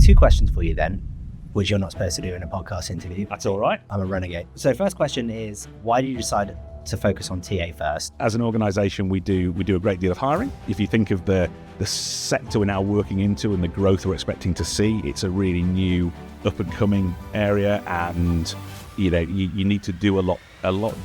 Two questions for you then, which you're not supposed to do in a podcast interview. That's all right. I'm a renegade. So first question is, why did you decide to focus on TA first? As an organisation, we do a great deal of hiring. If you think of the sector we're now working into and the growth we're expecting to see, it's a really new, up and coming area, and you need to do a lot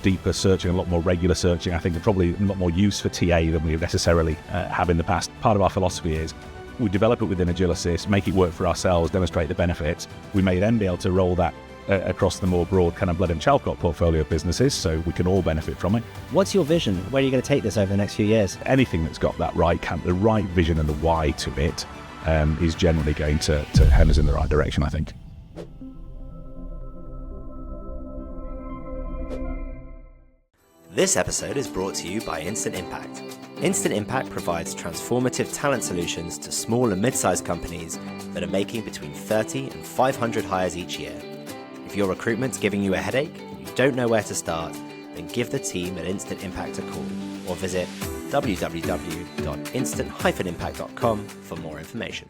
deeper searching, a lot more regular searching. I think there's probably a lot more use for TA than we necessarily have in the past. Part of our philosophy is we develop it within Agilisys, make it work for ourselves, demonstrate the benefits. We may then be able to roll that across the more broad kind of Blood and Chalcott portfolio of businesses, so we can all benefit from it. What's your vision? Where are you going to take this over the next few years? Anything that's got that the right vision and the why to it is generally going to head us in the right direction, I think. This episode is brought to you by Instant Impact. Instant Impact provides transformative talent solutions to small and mid-sized companies that are making between 30 and 500 hires each year. If your recruitment's giving you a headache and you don't know where to start, then give the team at Instant Impact a call or visit www.instant-impact.com for more information.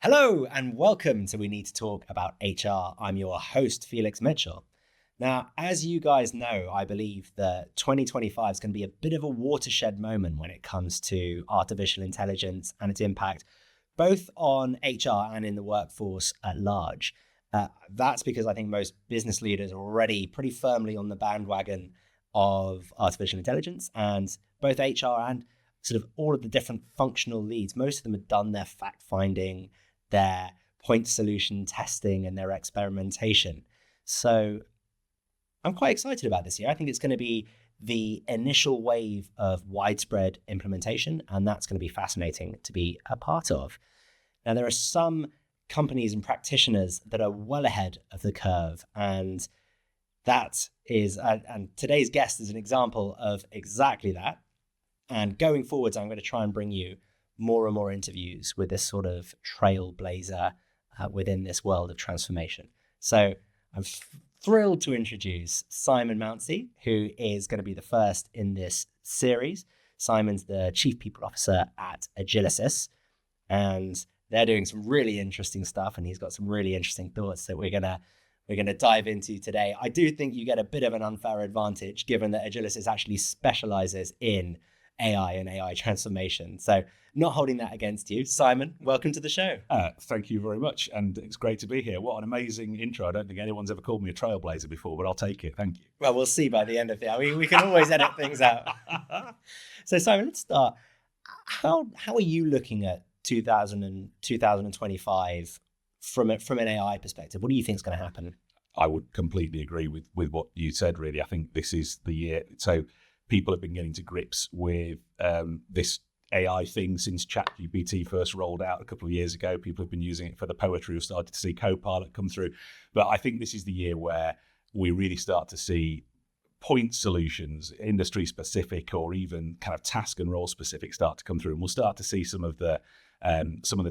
Hello and welcome to We Need to Talk About HR. I'm your host, Felix Mitchell. Now, as you guys know, I believe that 2025 is going to be a bit of a watershed moment when it comes to artificial intelligence and its impact, both on HR and in the workforce at large. That's because I think most business leaders are already pretty firmly on the bandwagon of artificial intelligence, and both HR and sort of all of the different functional leads, most of them have done their fact finding, their point solution testing, and their experimentation. So I'm quite excited about this year. I think it's going to be the initial wave of widespread implementation, and that's going to be fascinating to be a part of. Now, there are some companies and practitioners that are well ahead of the curve, and that is, and today's guest is an example of exactly that. And going forwards, I'm going to try and bring you more and more interviews with this sort of trailblazer within this world of transformation. So I'm thrilled to introduce Simon Mounsey, who is going to be the first in this series. Simon's the Chief People Officer at Agilisys, and they're doing some really interesting stuff, and he's got some really interesting thoughts that we're gonna dive into today. I do think you get a bit of an unfair advantage given that Agilisys actually specializes in AI and AI transformation. So not holding that against you. Simon, welcome to the show. Thank you very much. And it's great to be here. What an amazing intro. I don't think anyone's ever called me a trailblazer before, but I'll take it. Thank you. Well, we'll see by the end of the hour. We can always edit things out. So Simon, let's start. How are you looking at 2025 from an AI perspective? What do you think is going to happen? I would completely agree with what you said, really. I think this is the year. So people have been getting to grips with this AI thing since ChatGPT first rolled out a couple of years ago. People have been using it for the poetry. We've started to see Copilot come through. But I think this is the year where we really start to see point solutions, industry specific or even kind of task and role specific, start to come through. And we'll start to see some of the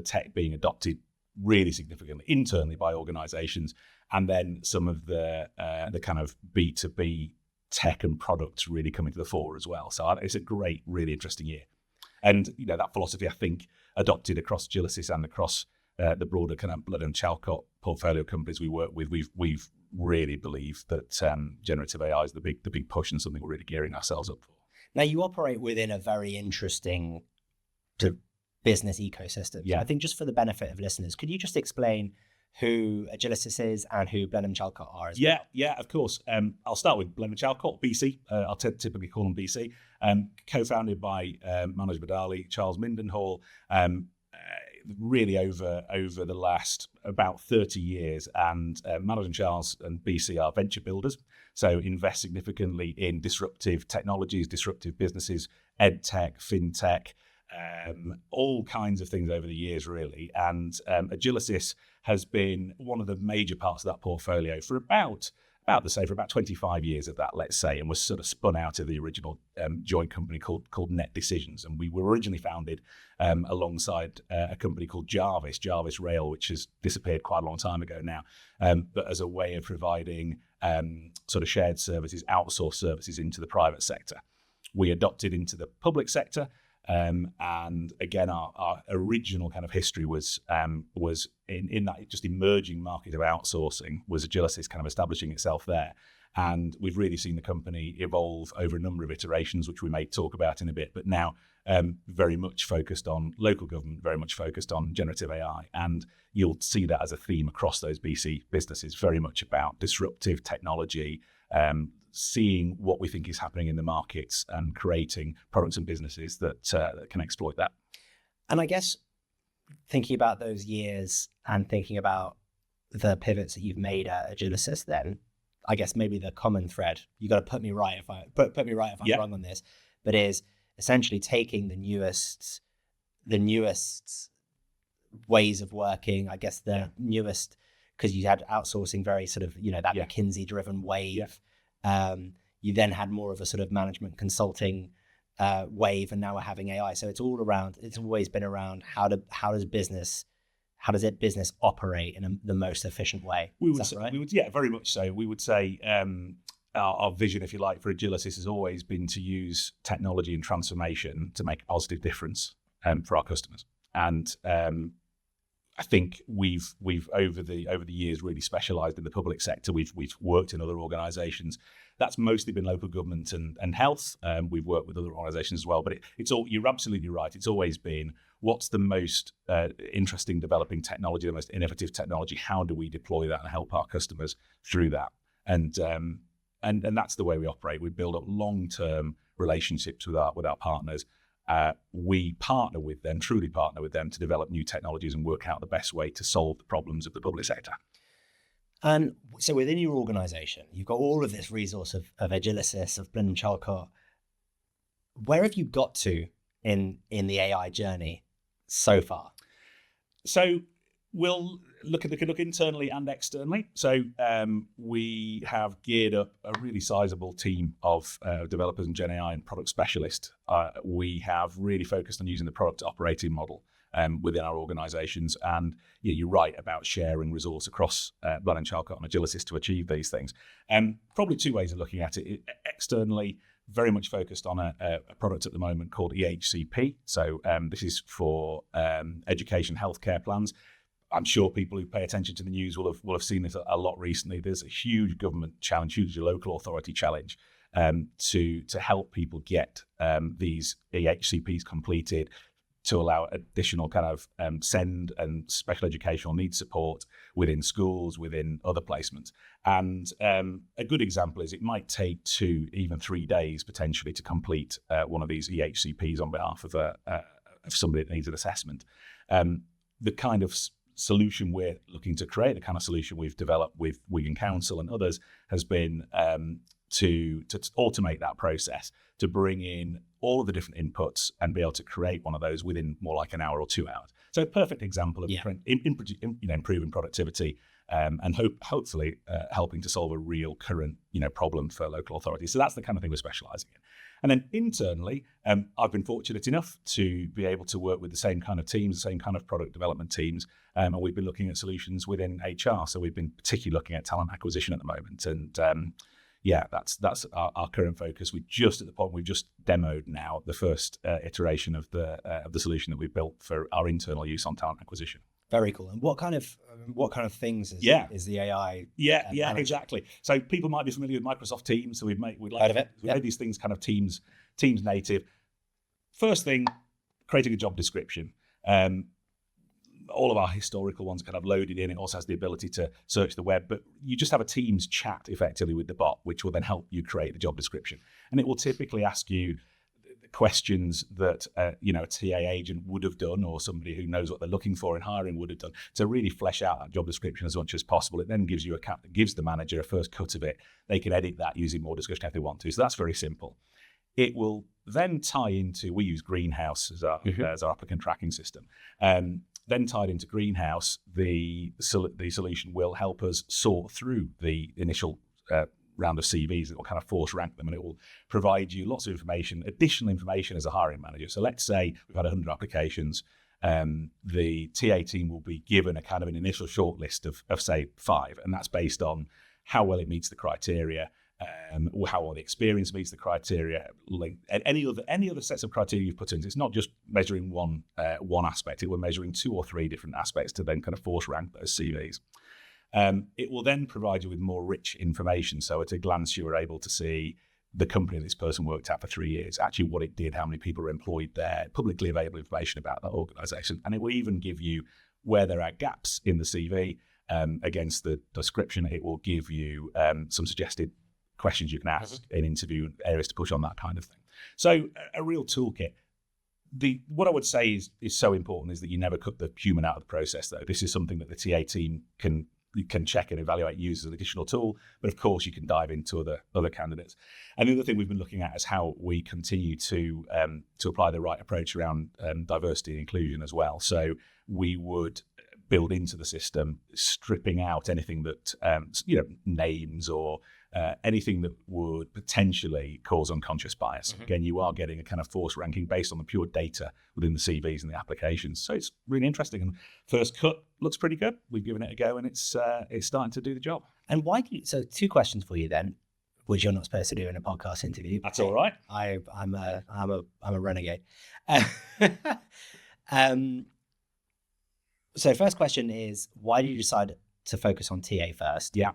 tech being adopted really significantly internally by organizations, and then some of the kind of B2B tech and products really coming to the fore as well. So it's a great, really interesting year. And that philosophy, I think, adopted across Agilisys and across the broader kind of Blood and Chalcott portfolio companies we work with. We've really believed that generative AI is the big push and something we're really gearing ourselves up for. Now, you operate within a very interesting business ecosystem. Yeah. I think just for the benefit of listeners, could you just explain who Agilisys is and who Blood and Chalcott are as well? Yeah, of course. I'll start with Blood and Chalcott, BC. I'll typically call them BC. Co-founded by Manoj Badali, Charles Mindenhall, really over the last about 30 years. And Manoj and Charles and BC are venture builders, so invest significantly in disruptive technologies, disruptive businesses, ed tech, fintech, all kinds of things over the years, really. And Agilisys has been one of the major parts of that portfolio for about 25 years of that, let's say, and was sort of spun out of the original joint company called Net Decisions. And we were originally founded alongside a company called Jarvis Rail, which has disappeared quite a long time ago now, but as a way of providing sort of shared services, outsourced services into the private sector. We adopted into the public sector And again, our original kind of history was in that just emerging market of outsourcing, was Agilisys kind of establishing itself there. And we've really seen the company evolve over a number of iterations, which we may talk about in a bit, but now very much focused on local government, very much focused on generative AI. And you'll see that as a theme across those BC businesses, very much about disruptive technology, seeing what we think is happening in the markets and creating products and businesses that can exploit that. And I guess thinking about those years and thinking about the pivots that you've made at Agilisys, then I guess maybe the common thread, you got to put me right if I'm wrong on this, but is essentially taking the newest ways of working, I guess the newest, because you had outsourcing very sort of, that McKinsey driven wave. You then had more of a sort of management consulting wave, and now we're having AI. So it's always been around how does business operate in the most efficient way? Right? Very much so. We would say our vision, if you like, for Agilisys has always been to use technology and transformation to make a positive difference for our customers. And I think we've over the years really specialised in the public sector. We've worked in other organisations. That's mostly been local government and health. We've worked with other organisations as well. But it's all, you're absolutely right. It's always been, what's the most interesting developing technology, the most innovative technology? How do we deploy that and help our customers through that? And that's the way we operate. We build up long-term relationships with our partners. We partner with them, truly partner with them, to develop new technologies and work out the best way to solve the problems of the public sector. And so within your organisation, you've got all of this resource of Agilisys, of Blenheim Chalcott. Where have you got to in the AI journey so far? So we'll look internally and externally. So we have geared up a really sizable team of developers and Gen AI and product specialists. We have really focused on using the product operating model within our organisations. And you're right about sharing resource across Blenheim Chalcott and Agilisys to achieve these things. Probably two ways of looking at it. Externally, very much focused on a product at the moment called EHCP. So this is for education healthcare plans. I'm sure people who pay attention to the news will have seen this a lot recently. There's a huge government challenge, huge local authority challenge to help people get these EHCPs completed, to allow additional kind of SEND and special educational needs support within schools, within other placements. And a good example is it might take 2, even 3 days potentially to complete one of these EHCPs on behalf of somebody that needs an assessment. The kind of solution we're looking to create, the kind of solution we've developed with Wigan Council and others, has been to automate that process, to bring in all of the different inputs and be able to create one of those within more like an hour or 2 hours. So a perfect example of improving productivity and hopefully helping to solve a real current problem for local authorities. So that's the kind of thing we're specialising in. And then internally, I've been fortunate enough to be able to work with the same kind of teams, the same kind of product development teams, and we've been looking at solutions within HR. So we've been particularly looking at talent acquisition at the moment, and that's our current focus. We're just at the point we've just demoed now the first iteration of the solution that we've built for our internal use on talent acquisition. Very cool. And what kind of things is the AI? Yeah, exactly. So people might be familiar with Microsoft Teams. So we've made these things kind of Teams native. First thing, creating a job description. All of our historical ones are kind of loaded in. It also has the ability to search the web, but you just have a Teams chat effectively with the bot, which will then help you create the job description. And it will typically ask you questions that a TA agent would have done, or somebody who knows what they're looking for in hiring would have done, to really flesh out that job description as much as possible. It then gives you gives the manager a first cut of it. They can edit that using more discussion if they want to. So that's very simple. It will then tie into, we use Greenhouse as our applicant tracking system. Then tied into Greenhouse, the solution will help us sort through the initial round of CVs. It will kind of force rank them, and it will provide you lots of information, additional information as a hiring manager. So let's say we've had 100 applications. The TA team will be given a kind of an initial shortlist of say 5, and that's based on how well it meets the criteria. how well the experience meets the criteria, any other sets of criteria you've put in. It's not just measuring one aspect. We're measuring 2 or 3 different aspects to then kind of force rank those CVs. It will then provide you with more rich information. So at a glance, you are able to see the company this person worked at for 3 years, actually what it did, how many people were employed there, publicly available information about that organisation. And it will even give you where there are gaps in the CV against the description. It will give you some suggested questions you can ask in interview, areas to push on, that kind of thing. So a real toolkit. What I would say is so important is that you never cut the human out of the process, though. This is something that the TA team can check and evaluate, use as an additional tool, but of course you can dive into other candidates. And the other thing we've been looking at is how we continue to apply the right approach around diversity and inclusion as well. So we would build into the system, stripping out anything that names or anything that would potentially cause unconscious bias. Again, you are getting a kind of force ranking based on the pure data within the CVs and the applications. So it's really interesting. And first cut looks pretty good. We've given it a go, and it's starting to do the job. And why do you? So 2 questions for you then, which you're not supposed to do in a podcast interview. That's all right. I'm a renegade. So first question is, why did you decide to focus on TA first? Yeah.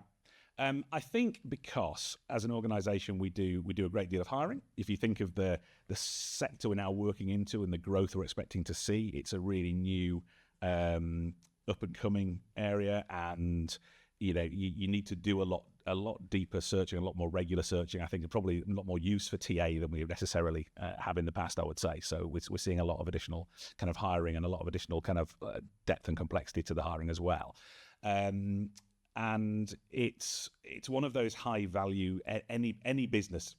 I think because as an organisation we do a great deal of hiring. If you think of the sector we're now working into and the growth we're expecting to see, it's a really new up and coming area, and you need to do a lot deeper searching, a lot more regular searching. I think and probably a lot more use for TA than we necessarily have in the past, I would say. So we're seeing a lot of additional kind of hiring and a lot of additional kind of depth and complexity to the hiring as well. And it's one of those high value, any business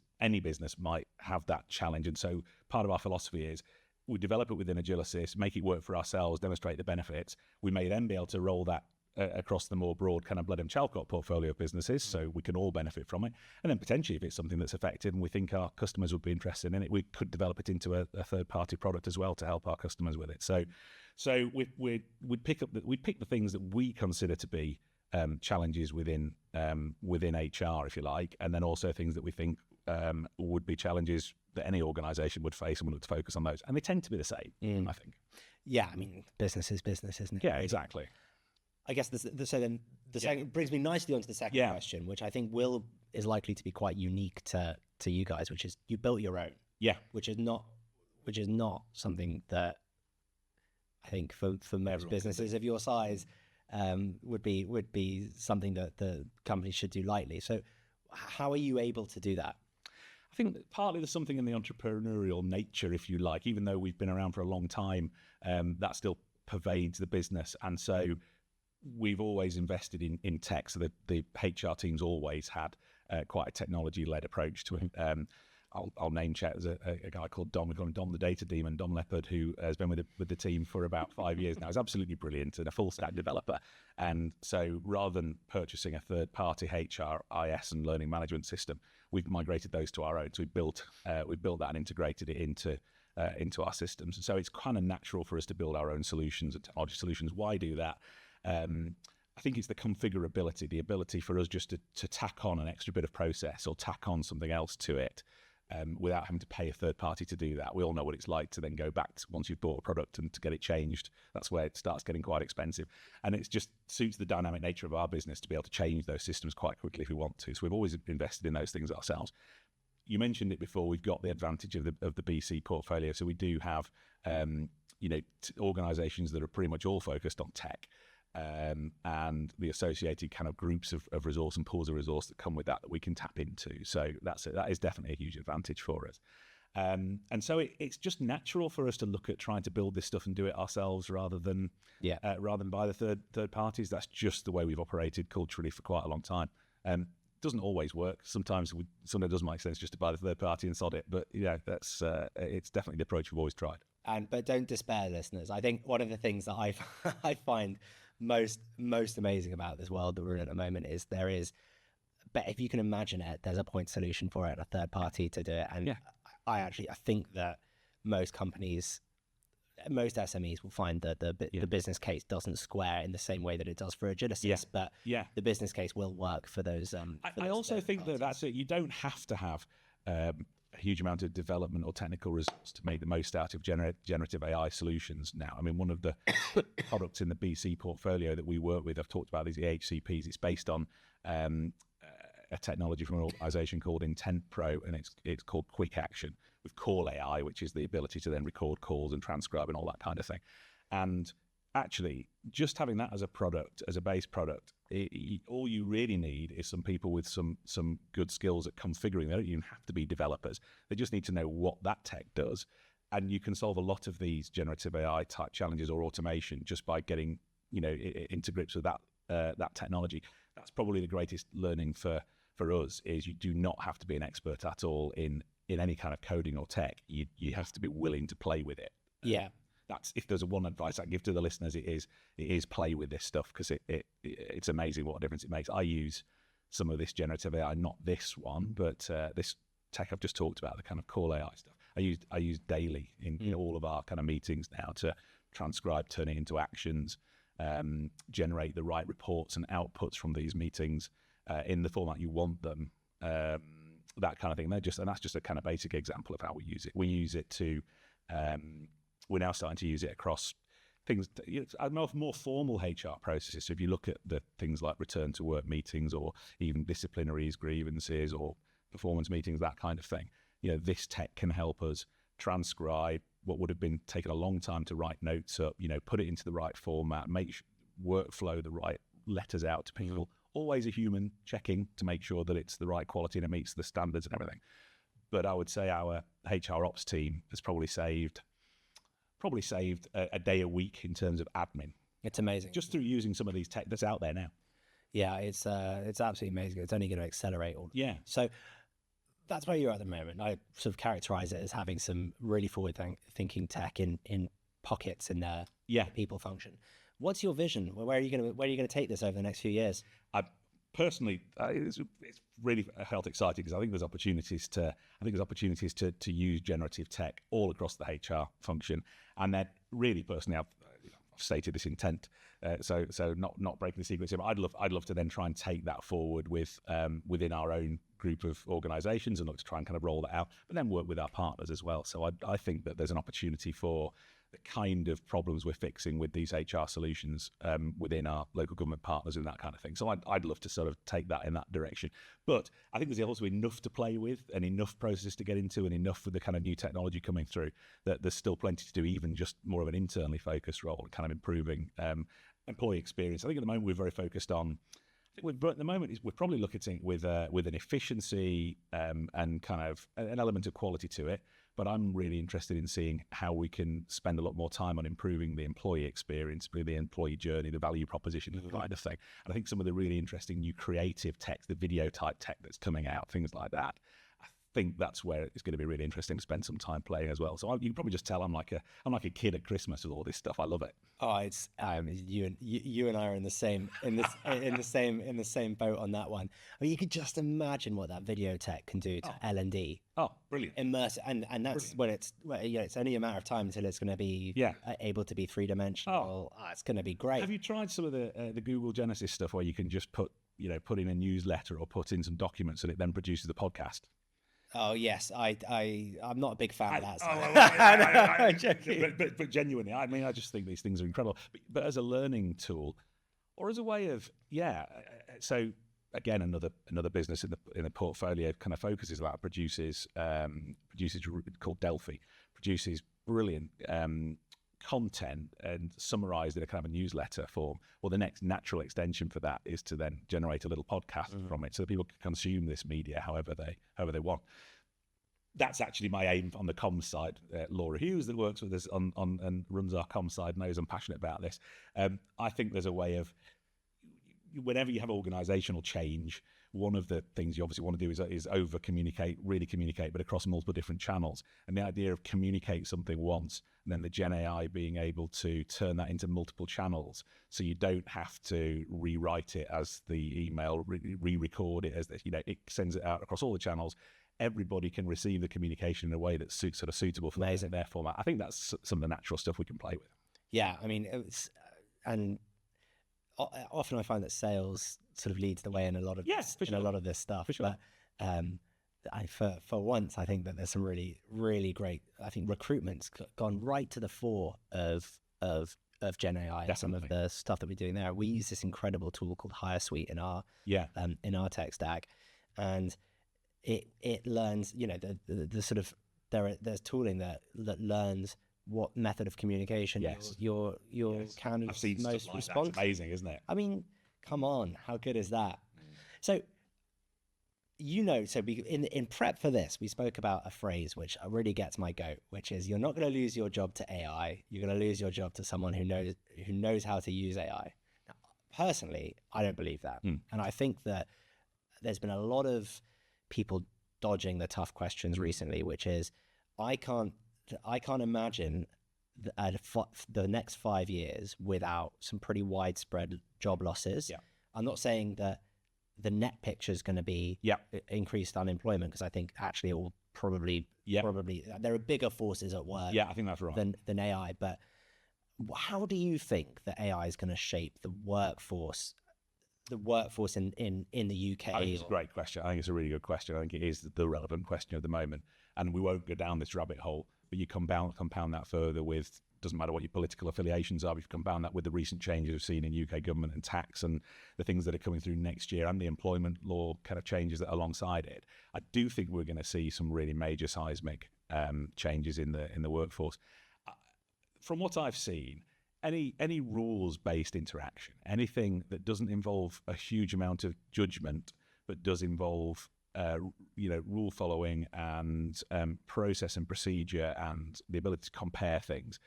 might have that challenge. And so part of our philosophy is we develop it within Agilisys, make it work for ourselves, demonstrate the benefits. We may then be able to roll that across the more broad kind of Blood and Chalcott portfolio of businesses, so we can all benefit from it. And then potentially, if it's something that's effective and we think our customers would be interested in it, we could develop it into a third-party product as well to help our customers with it. So we'd pick the things that we consider to be challenges within HR, if you like, and then also things that we think would be challenges that any organisation would face, and we look to focus on those. And they tend to be the same, I think. Yeah, I mean, business is business, isn't it? Yeah, exactly. I guess the second brings me nicely onto the second question, which I think is likely to be quite unique to you guys, which is you built your own. Yeah, which is not something that I think for most businesses of your size would be something that the company should do lightly. So how are you able to do that? I think that partly there's something in the entrepreneurial nature, if you like, even though we've been around for a long time, that still pervades the business. And so we've always invested in tech. So the HR team's always had quite a technology-led approach to it. I'll name check. There's a guy called Dom. We call him Dom the Data Demon, Dom Leopard, who has been with the team for about 5 years now. He's absolutely brilliant and a full stack developer. And so rather than purchasing a third-party HRIS and learning management system, we've migrated those to our own. So we built that and integrated it into our systems. And so it's kind of natural for us to build our own solutions and technology solutions. Why do that? I think it's the configurability, the ability for us just to tack on an extra bit of process or tack on something else to it. Without having to pay a third party to do that. We all know what it's like to then go back once you've bought a product and to get it changed. That's where it starts getting quite expensive. And it just suits the dynamic nature of our business to be able to change those systems quite quickly if we want to. So we've always invested in those things ourselves. You mentioned it before, we've got the advantage of the BC portfolio. So we do have organizations that are pretty much all focused on tech. And the associated kind of groups of resource and pools of resource that come with that we can tap into. So that is definitely a huge advantage for us. And so it's just natural for us to look at trying to build this stuff and do it ourselves rather than buy the third parties. That's just the way we've operated culturally for quite a long time. Doesn't always work. Sometimes it does make sense just to buy the third party and sod it. But that's it's definitely the approach we've always tried. But don't despair, listeners. I think one of the things that I find most amazing about this world that we're in at the moment is but if you can imagine it, there's a point solution for it, a third party to do it. And I think that most companies most SMEs will find that the business case doesn't square in the same way that it does for Agilisys, but the business case will work for those. I also think that that's it. You don't have to have a huge amount of development or technical results to make the most out of generative AI solutions now. I mean, one of the products in the BC portfolio that we work with, I've talked about these EHCPs. It's based on a technology from an organization called Intent Pro, and it's called Quick Action with Call AI, which is the ability to then record calls and transcribe and all that kind of thing. And actually, just having that as a product, as a base product, all you really need is some people with some good skills at configuring. They don't even have to be developers. They just need to know what that tech does. And you can solve a lot of these generative AI type challenges or automation just by getting, into grips with that technology. That's probably the greatest learning for us, is you do not have to be an expert at all in any kind of coding or tech. You have to be willing to play with it. Yeah. That's, if there's one advice I give to the listeners, it is play with this stuff, because it's amazing what a difference it makes. I use some of this generative AI, not this one, but this tech I've just talked about, the kind of Call AI stuff. I use daily in all of our kind of meetings now to transcribe, turn it into actions, generate the right reports and outputs from these meetings in the format you want them. That kind of thing. And that's just a kind of basic example of how we use it. We use it to, we're now starting to use it across things, more formal HR processes. So if you look at the things like return to work meetings, or even disciplinaries, grievances, or performance meetings, that kind of thing, this tech can help us transcribe what would have been taken a long time to write notes up, put it into the right format, make workflow the right letters out to people. Always a human checking to make sure that it's the right quality and it meets the standards and everything. But I would say our HR ops team has probably saved a day a week in terms of admin. It's amazing. Just through using some of these tech that's out there now. Yeah, it's absolutely amazing. It's only going to accelerate all. Yeah. So that's where you're at the moment. I sort of characterize it as having some really forward-thinking tech in pockets in the people function. What's your vision? Where are you going to take this over the next few years? Personally, it's really felt exciting, because I think there's opportunities to use generative tech all across the HR function, and then really personally, I've stated this intent, so not breaking the secrets here, but I'd love to then try and take that forward with within our own group of organisations and look to try and kind of roll that out, but then work with our partners as well. So I think that there's an opportunity for the kind of problems we're fixing with these HR solutions within our local government partners and that kind of thing. So I'd love to sort of take that in that direction. But I think there's also enough to play with and enough processes to get into and enough with the kind of new technology coming through that there's still plenty to do, even just more of an internally focused role and kind of improving employee experience. I think at the moment we're very focused on, at the moment we're probably looking at it with an efficiency and kind of an element of quality to it. But I'm really interested in seeing how we can spend a lot more time on improving the employee experience, the employee journey, the value proposition, that kind of thing. And I think some of the really interesting new creative tech, the video type tech that's coming out, things like that, I think that's where it's going to be really interesting to spend some time playing as well. So you can probably just tell I'm like a kid at Christmas with all this stuff. I love it. Oh, it's you and I are in the same boat on that one. I mean, you could just imagine what that video tech can do to L&D. Oh, brilliant! Immerse, and that's brilliant. It's only a matter of time until it's going to be able to be 3-dimensional. It's going to be great. Have you tried some of the Google Genesis stuff where you can just put in a newsletter or put in some documents and it then produces the podcast? Oh yes, I'm not a big fan of that. But genuinely, I mean, I just think these things are incredible. But as a learning tool, or as a way of so again, another business in the portfolio kind of focuses that produces called Delphi, produces brilliant content and summarized in a kind of a newsletter form. Well, the next natural extension for that is to then generate a little podcast from it, so that people can consume this media however they want. That's actually my aim on the comms side. Laura Hughes, that works with us on and runs our comms side, knows I'm passionate about this. I think there's a way of, whenever you have organizational change, one of the things you obviously want to do is over communicate, really communicate, but across multiple different channels. And the idea of communicate something once, and then the Gen AI being able to turn that into multiple channels, so you don't have to rewrite it as the email, re-record it as this, it sends it out across all the channels. everybody can receive the communication in a way that's sort of suitable for their format. I think that's some of the natural stuff we can play with. Yeah, I mean, and often I find that sales sort of leads the way in a lot of a lot of this stuff. For sure. But for once, I think that there's some really, really great. I think recruitment's gone right to the fore of Gen AI. And some of the stuff that we're doing there. We use this incredible tool called HireSuite in our tech stack, and it learns. You know, the sort of there's tooling that learns what method of communication your candidate's most responsive. That's amazing, isn't it? I mean, come on, how good is that? So, in prep for this, we spoke about a phrase which really gets my goat, which is you're not going to lose your job to AI. You're going to lose your job to someone who knows how to use AI. Now, personally, I don't believe that, and I think that there's been a lot of people dodging the tough questions recently, which is I can't imagine the next 5 years without some pretty widespread job losses. Yeah. I'm not saying that the net picture is going to be increased unemployment, because I think actually it will probably there are bigger forces at work. Yeah, I think that's right. Than AI. But how do you think that AI is going to shape the workforce in the UK? I think it's a great question. I think it's a really good question. I think it is the relevant question of the moment, and we won't go down this rabbit hole. But you compound that further with, doesn't matter what your political affiliations are, if you compound that with the recent changes we've seen in UK government and tax and the things that are coming through next year and the employment law kind of changes that are alongside it, I do think we're going to see some really major seismic changes in the workforce. From what I've seen, any rules-based interaction, anything that doesn't involve a huge amount of judgment, but does involve rule following and process and procedure and the ability to compare things,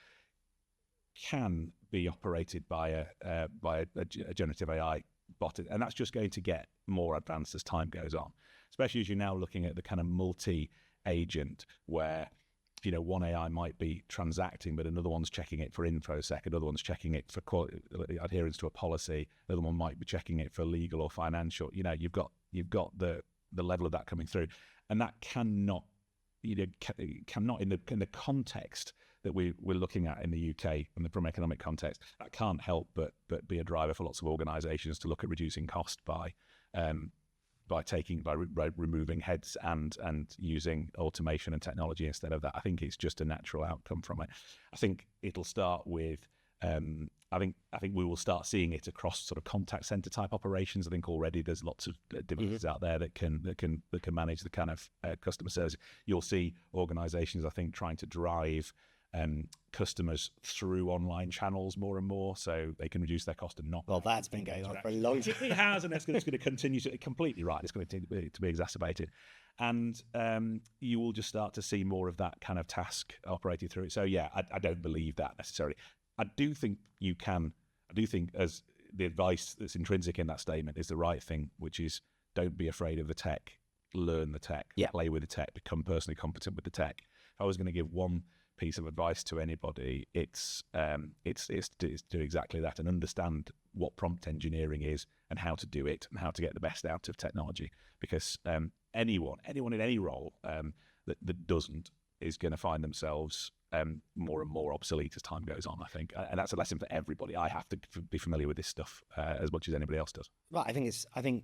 can be operated by a generative AI bot, and that's just going to get more advanced as time goes on. Especially as you're now looking at the kind of multi-agent where one AI might be transacting, but another one's checking it for infosec, another one's checking it for adherence to a policy, another one might be checking it for legal or financial. You've got the level of that coming through, and that cannot in the context that we're looking at in the UK and from economic context, that can't help but be a driver for lots of organisations to look at reducing cost by removing heads and using automation and technology instead of that. I think it's just a natural outcome from it. I think it'll start with I think we will start seeing it across sort of contact center type operations. I think already there's lots of devices out there that can manage the kind of customer service. You'll see organizations, I think, trying to drive customers through online channels more and more, so they can reduce their cost and not. Well, that's been going on for a long time. It has, and it's going to continue to. Completely right. It's going to be exacerbated, and you will just start to see more of that kind of task operating through it. So yeah, I don't believe that necessarily. I do think as the advice that's intrinsic in that statement is the right thing, which is don't be afraid of the tech, learn the tech, play with the tech, become personally competent with the tech. If I was going to give one piece of advice to anybody, it's to do exactly that and understand what prompt engineering is and how to do it and how to get the best out of technology. Because anyone in any role that doesn't is going to find themselves more and more obsolete as time goes on, I think, and that's a lesson for everybody. I have to be familiar with this stuff as much as anybody else does. Right, I think it's going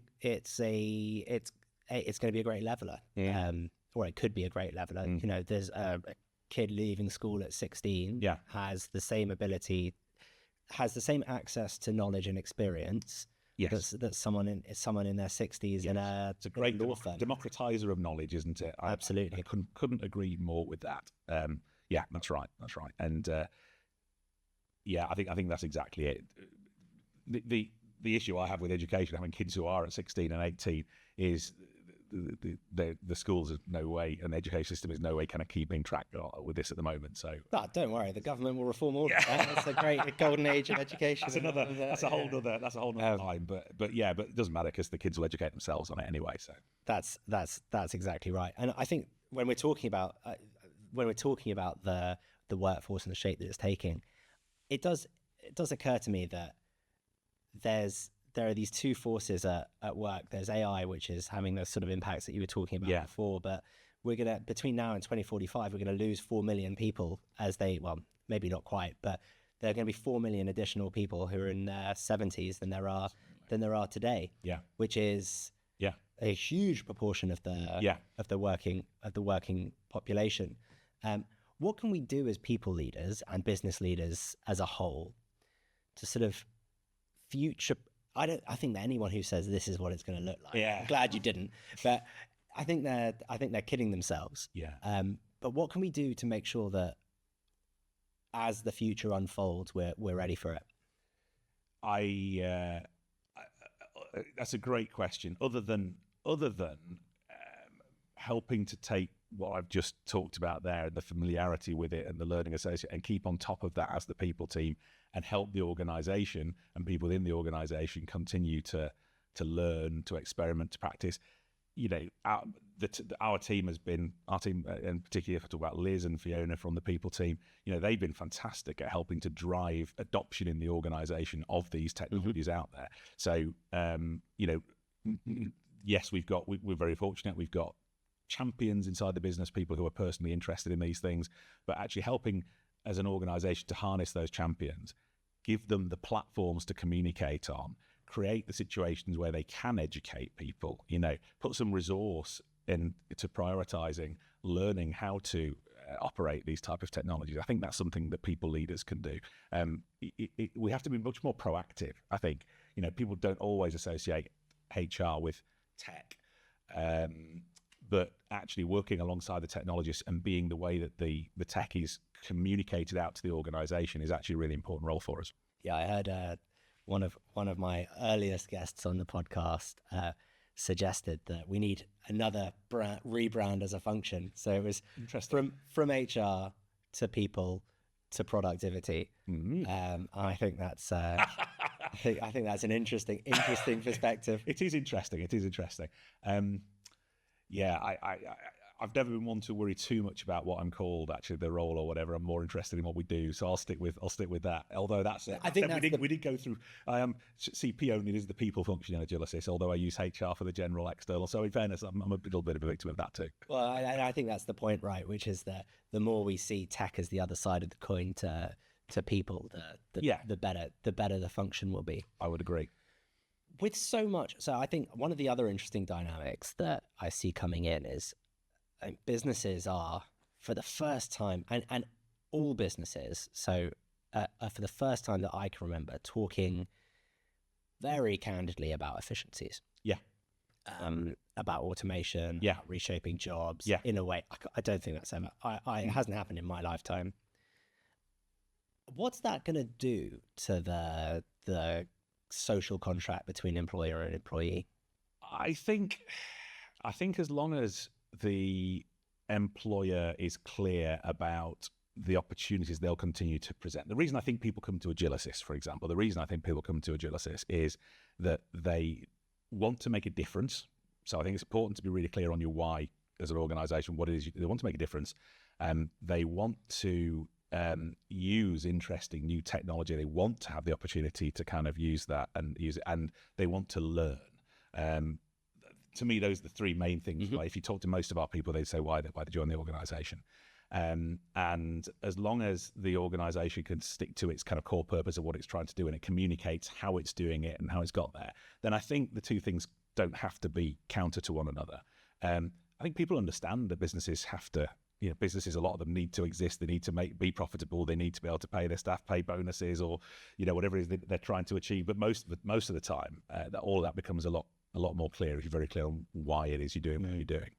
to be a great leveler, or it could be a great leveler. There's a kid leaving school at 16, has the same ability, has the same access to knowledge and experience. Yes, that's someone in their 60s in a it's a great law firm. Democratizer of knowledge, isn't it? Absolutely, I couldn't agree more with that. Yeah, that's right. And I think that's exactly it. The issue I have with education, having kids who are at 16 and 18, is the schools is no way, and the education system is no way kind of keeping track with this at the moment. So don't worry, the government will reform all of that. That's a great golden age of education. That's a whole other time. But it doesn't matter because the kids will educate themselves on it anyway. So that's exactly right. And I think when we're talking about the workforce and the shape that it's taking, it does occur to me that there's there are these two forces at work. There's AI, which is having those sort of impacts that you were talking about before, but we're going to, between now and 2045, we're going to lose 4 million people well, maybe not quite, but there are going to be 4 million additional people who are in their 70s than there are today. Yeah. Which is a huge proportion of the working population. What can we do as people leaders and business leaders as a whole to sort of future? I think that anyone who says this is what it's going to look like, I'm glad you didn't, but I think they're kidding themselves. Yeah. But what can we do to make sure that as the future unfolds, we're ready for it? That's a great question. Other than helping to take what I've just talked about there and the familiarity with it and the learning associate and keep on top of that as the people team and help the organization and people within the organization continue to learn, to experiment, to practice. You know, our team, and particularly if I talk about Liz and Fiona from the people team, you know, they've been fantastic at helping to drive adoption in the organization of these technologies out there. So, you know, yes, we're very fortunate. We've got champions inside the business, people who are personally interested in these things, but actually helping as an organization to harness those champions, give them the platforms to communicate on, create the situations where they can educate people, you know, put some resource into prioritizing learning how to operate these type of technologies. I think that's something that people leaders can do. We have to be much more proactive. I think, you know, people don't always associate HR with tech, but actually working alongside the technologists and being the way that the tech is communicated out to the organization is actually a really important role for us. Yeah, I heard one of my earliest guests on the podcast suggested that we need another rebrand as a function. So it was from HR to people to productivity. Mm-hmm. I think that's I think that's an interesting perspective. It is interesting. I've never been one to worry too much about what I'm called, actually the role or whatever. I'm more interested in what we do, so I'll stick with that. Although we did go through. I am CP only is the people function in Agilisys, although I use HR for the general external. So in fairness, I'm a little bit of a victim of that too. Well, I think that's the point, right? Which is that the more we see tech as the other side of the coin to people, the better the function will be. I would agree. With so much, so I think one of the other interesting dynamics that I see coming in is businesses are, for the first time, and all businesses, so for the first time that I can remember, talking very candidly about efficiencies. Yeah. About automation, yeah, reshaping jobs, yeah. In a way. I don't think that's ever, it hasn't happened in my lifetime. What's that going to do to the social contract between employer and employee? I think as long as the employer is clear about the opportunities they'll continue to present. The reason I think people come to Agilisys, for example, is that they want to make a difference. So I think it's important to be really clear on your why as an organization, what it is they want to make a difference. They want to use interesting new technology. They want to have the opportunity to kind of use that and use it, and they want to learn. To me, those are the three main things. Mm-hmm. Like if you talk to most of our people, they say why they join the organization. And as long as the organization can stick to its kind of core purpose of what it's trying to do and it communicates how it's doing it and how it's got there, then I think the two things don't have to be counter to one another. I think people understand that businesses have to, businesses, a lot of them need to exist. They need to be profitable. They need to be able to pay their staff, pay bonuses, or whatever it is they're trying to achieve. But most of the time, all of that becomes a lot more clear if you're very clear on why it is you're doing what you're doing.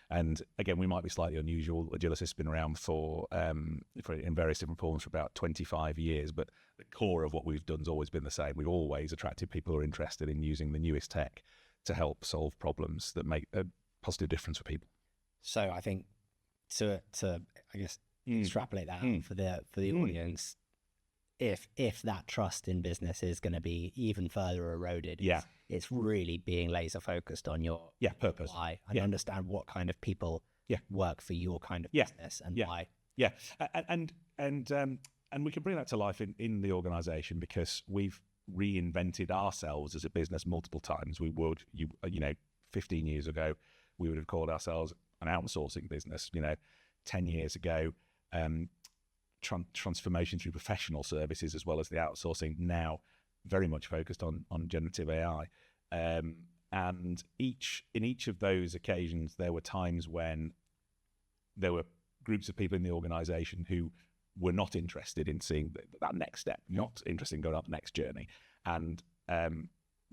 And again, we might be slightly unusual. Agilisys has been around for in various different forms for about 25 years, but the core of what we've done has always been the same. We've always attracted people who are interested in using the newest tech to help solve problems that make a positive difference for people. So I think to I guess extrapolate that out for the audience, if that trust in business is going to be even further eroded, it's really being laser focused on your purpose, why, and understand what kind of people work for your kind of business and why. And we can bring that to life in the organization, because reinvented ourselves as a business multiple times. We would, 15 years ago, we would have called ourselves an outsourcing business. 10 years ago, transformation through professional services as well as the outsourcing. Now, very much focused on generative AI. And in each of those occasions, there were times when there were groups of people in the organization who were not interested in seeing that next step, not interested in going up the next journey. And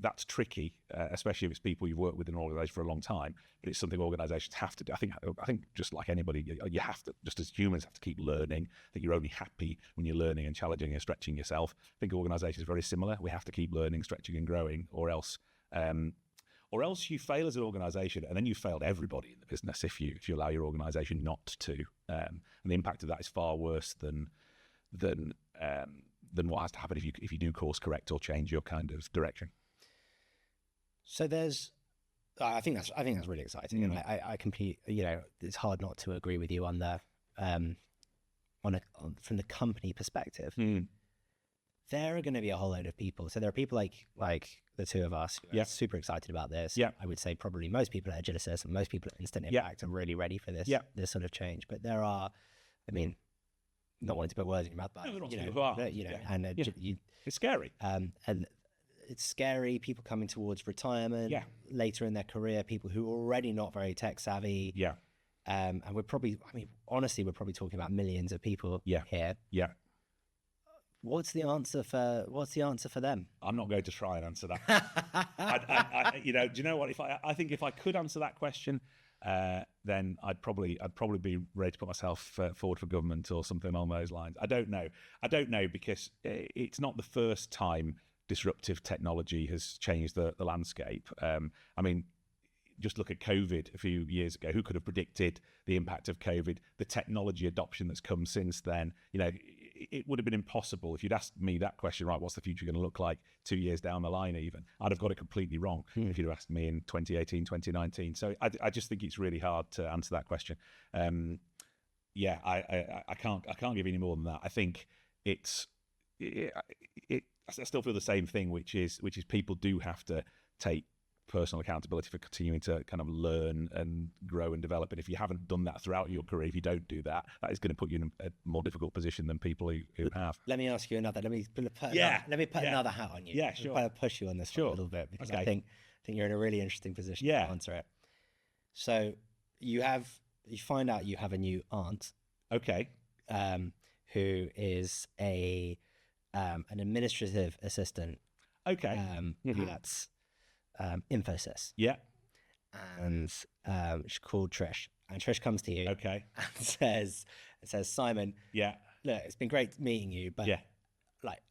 that's tricky, especially if it's people you've worked with in an organization for a long time, but it's something organizations have to do. I think just like anybody, you have to, just as humans, have to keep learning. I think you're only happy when you're learning and challenging and stretching yourself. I think organizations are very similar. We have to keep learning, stretching and growing, or else you fail as an organization, and then you failed everybody in the business if you allow your organization not to. And the impact of that is far worse than what has to happen if you do course correct or change your kind of direction. So I think that's really exciting, and I completely, it's hard not to agree with you on the from the company perspective. There are going to be a whole load of people. So there are people like the two of us who are super excited about this. Yeah. I would say probably most people at Agilisys and most people at Instant Impact are really ready for this this sort of change. But there are, not wanting to put words in your mouth, but it's scary. And it's scary. People coming towards retirement later in their career. People who are already not very tech savvy. Yeah. And we're probably, honestly, we're probably talking about millions of people here. Yeah. What's the answer for them? I'm not going to try and answer that. Do you know what? I think if I could answer that question, then I'd probably be ready to put myself forward for government or something along those lines. I don't know because it's not the first time disruptive technology has changed the landscape. Just look at COVID a few years ago. Who could have predicted the impact of COVID, the technology adoption that's come since then? It would have been impossible if you'd asked me that question, right, what's the future going to look like 2 years down the line even? I'd have got it completely wrong if you'd have asked me in 2018, 2019. So I just think it's really hard to answer that question. I can't give any more than that. I think I still feel the same thing, which is people do have to take personal accountability for continuing to kind of learn and grow and develop. And if you haven't done that throughout your career, if you don't do that, that is going to put you in a more difficult position than people who have. Let me ask you another. Let me put another hat on you. Yeah, sure. I'll push you on this a little bit because I think you're in a really interesting position to answer it. So you find out you have a new aunt. Okay. Who is an administrative assistant. Okay. That's Infosys. Yeah. And she's called Trish. And Trish comes to you. Okay. And says, Simon. Yeah. Look, it's been great meeting you, but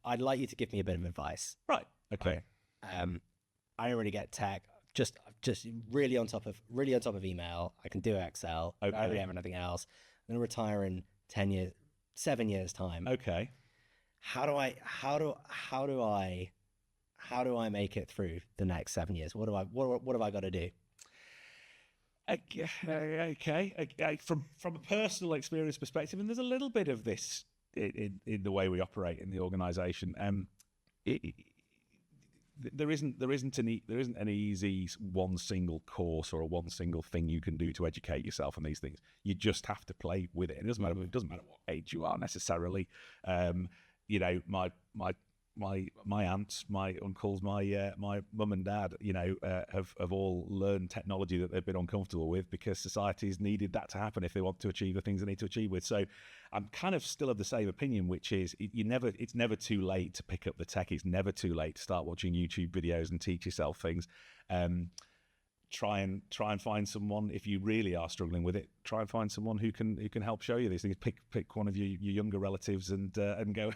I'd like you to give me a bit of advice. Right. Okay. I don't really get tech. Just really on top of email. I can do Excel. Okay. I don't really have anything else. I'm gonna retire in 7 years time. Okay. How do I make it through the next 7 years? What have I got to do? Okay. From a personal experience perspective, and there's a little bit of this in the way we operate in the organisation. There isn't an easy one single course or a one single thing you can do to educate yourself on these things. You just have to play with it. It doesn't matter what age you are necessarily. My aunts, my uncles, my mum and dad, have all learned technology that they've been uncomfortable with because society's needed that to happen if they want to achieve the things they need to achieve with. So I'm kind of still of the same opinion, which is it's never too late to pick up the tech. It's never too late to start watching YouTube videos and teach yourself things. Try and find someone, if you really are struggling with it, try and find someone who can help show you these things. Pick one of your younger relatives and go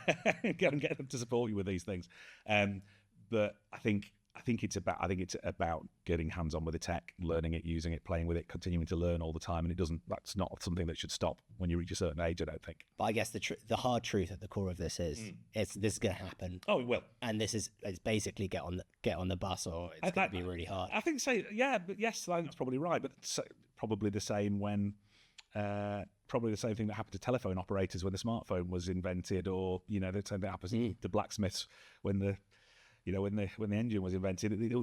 go and get them to support you with these things. But I think it's about getting hands on with the tech, learning it, using it, playing with it, continuing to learn all the time. And that's not something that should stop when you reach a certain age, I don't think. But I guess the hard truth at the core of this is this is going to happen. Oh, it will. And it's basically get on the bus, or it's going to be really hard. I think so. Yeah, but yes, that's probably right. But it's probably the same when. Probably the same thing that happened to telephone operators when the smartphone was invented, or the same thing happens to blacksmiths when the when the engine was invented,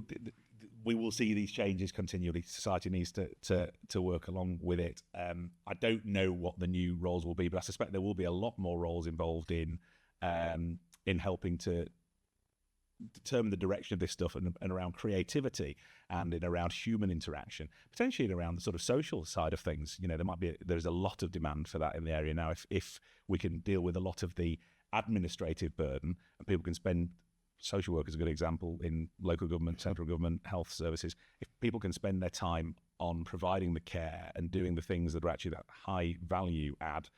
we will see these changes continually. Society needs to work along with it. I don't know what the new roles will be, but I suspect there will be a lot more roles involved in helping to determine the direction of this stuff and around creativity and in around human interaction, potentially in around the sort of social side of things. There's a lot of demand for that in the area now. If we can deal with a lot of the administrative burden and people can spend, social work is a good example in local government, central government, health services. If people can spend their time on providing the care and doing the things that are actually that high value add,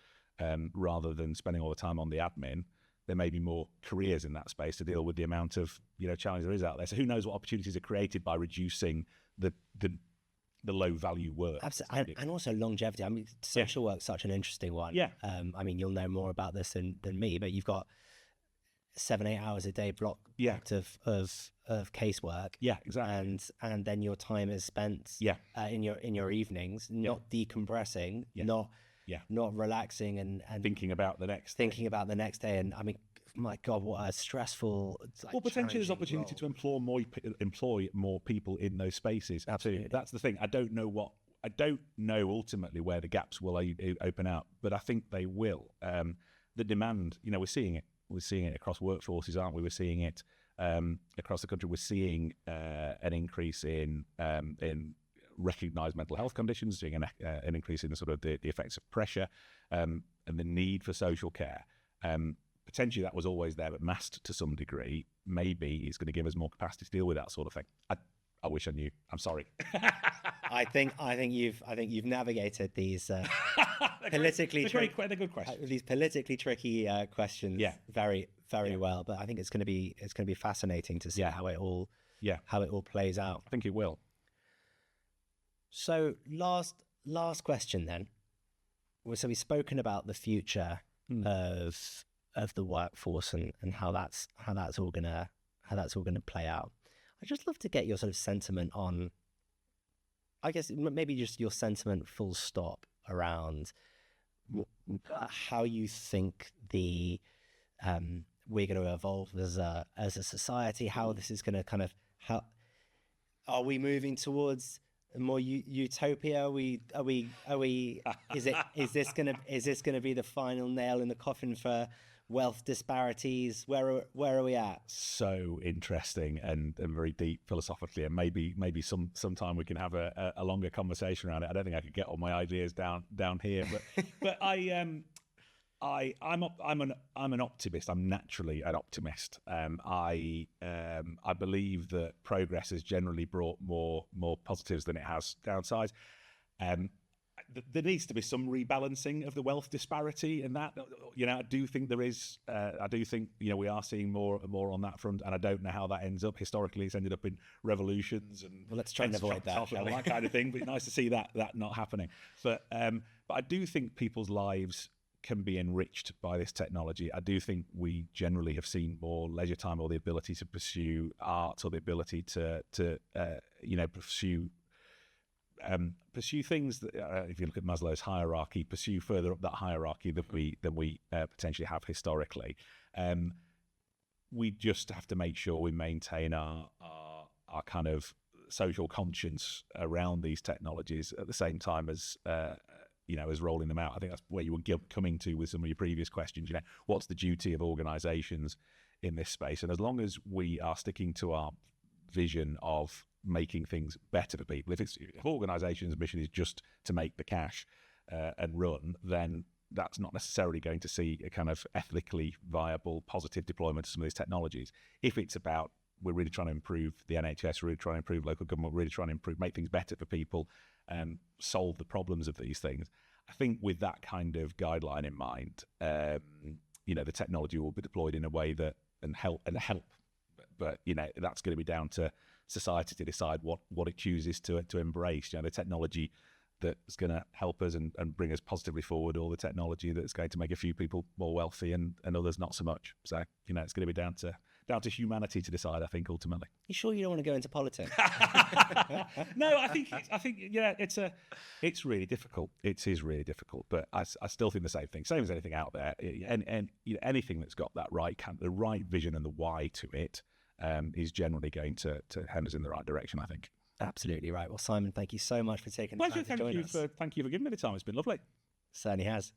rather than spending all the time on the admin, there may be more careers in that space to deal with the amount of challenge there is out there. So who knows what opportunities are created by reducing the low value work. Absolutely, and also longevity. I mean, social work's such an interesting one. Yeah. I mean, you'll know more about this than me, but you've got 7-8 hours a day blocked of casework. Yeah, exactly. And then your time is spent in your evenings, not decompressing, not relaxing and thinking about the next day. And I mean, my God, what a stressful. Well, potentially there's opportunity to employ more people in those spaces. Absolutely, that's the thing. I don't know ultimately where the gaps will open out, but I think they will. The demand, we're seeing it. We're seeing it across workforces, aren't we? We're seeing it across the country. We're seeing an increase in recognised mental health conditions, seeing an increase in the sort of the effects of pressure and the need for social care. Potentially that was always there, but masked to some degree. Maybe it's going to give us more capacity to deal with that sort of thing. I wish I knew. I'm sorry. I think you've navigated these politically they're good questions. These politically tricky questions very well. But I think it's going to be fascinating to see how it all plays out. I think it will. So last question then. So we've spoken about the future of the workforce and how that's all gonna play out. I'd just love to get your sort of sentiment on, I guess maybe just your sentiment full stop around how you think we're going to evolve as a society, how this is going to how are we moving towards more utopia? Are we is this going to be the final nail in the coffin for wealth disparities? Where are we at? So interesting and very deep philosophically, and maybe sometime we can have a longer conversation around it. I don't think I could get all my ideas down here, but I'm an optimist. I'm naturally an optimist. I believe that progress has generally brought more positives than it has downsides. There needs to be some rebalancing of the wealth disparity in that. I do think there is. I do think we are seeing more on that front, and I don't know how that ends up. Historically, it's ended up in revolutions and let's try and avoid that, and all that kind of thing. But it's nice to see that not happening. But I do think people's lives can be enriched by this technology. I do think we generally have seen more leisure time, or the ability to pursue art, or the ability to pursue things that, if you look at Maslow's hierarchy, pursue further up that hierarchy than we potentially have historically. We just have to make sure we maintain our kind of social conscience around these technologies at the same time as as rolling them out. I think that's where you were coming to with some of your previous questions. What's the duty of organisations in this space? And as long as we are sticking to our vision of making things better for people, if organisations' mission is just to make the cash and run, then that's not necessarily going to see a kind of ethically viable, positive deployment of some of these technologies. If it's about, we're really trying to improve the NHS, we're really trying to improve local government, we're really trying to make things better for people, solve the problems of these things, I think with that kind of guideline in mind, the technology will be deployed in a way that and help. But that's going to be down to society to decide what it chooses to embrace. The technology that's going to help us and bring us positively forward, or the technology that's going to make a few people more wealthy and others not so much. So it's going to be down to humanity to decide, I think, ultimately. You sure you don't want to go into politics? No, I think it's really difficult. It is really difficult, but I still think the same thing. Same as anything out there, and anything that's got that the right vision and the why to it. is generally going to hand us in the right direction, I think. Absolutely right. Well, Simon, thank you so much for taking the Pleasure. time to join us. Thank you for giving me the time. It's been lovely. Certainly has.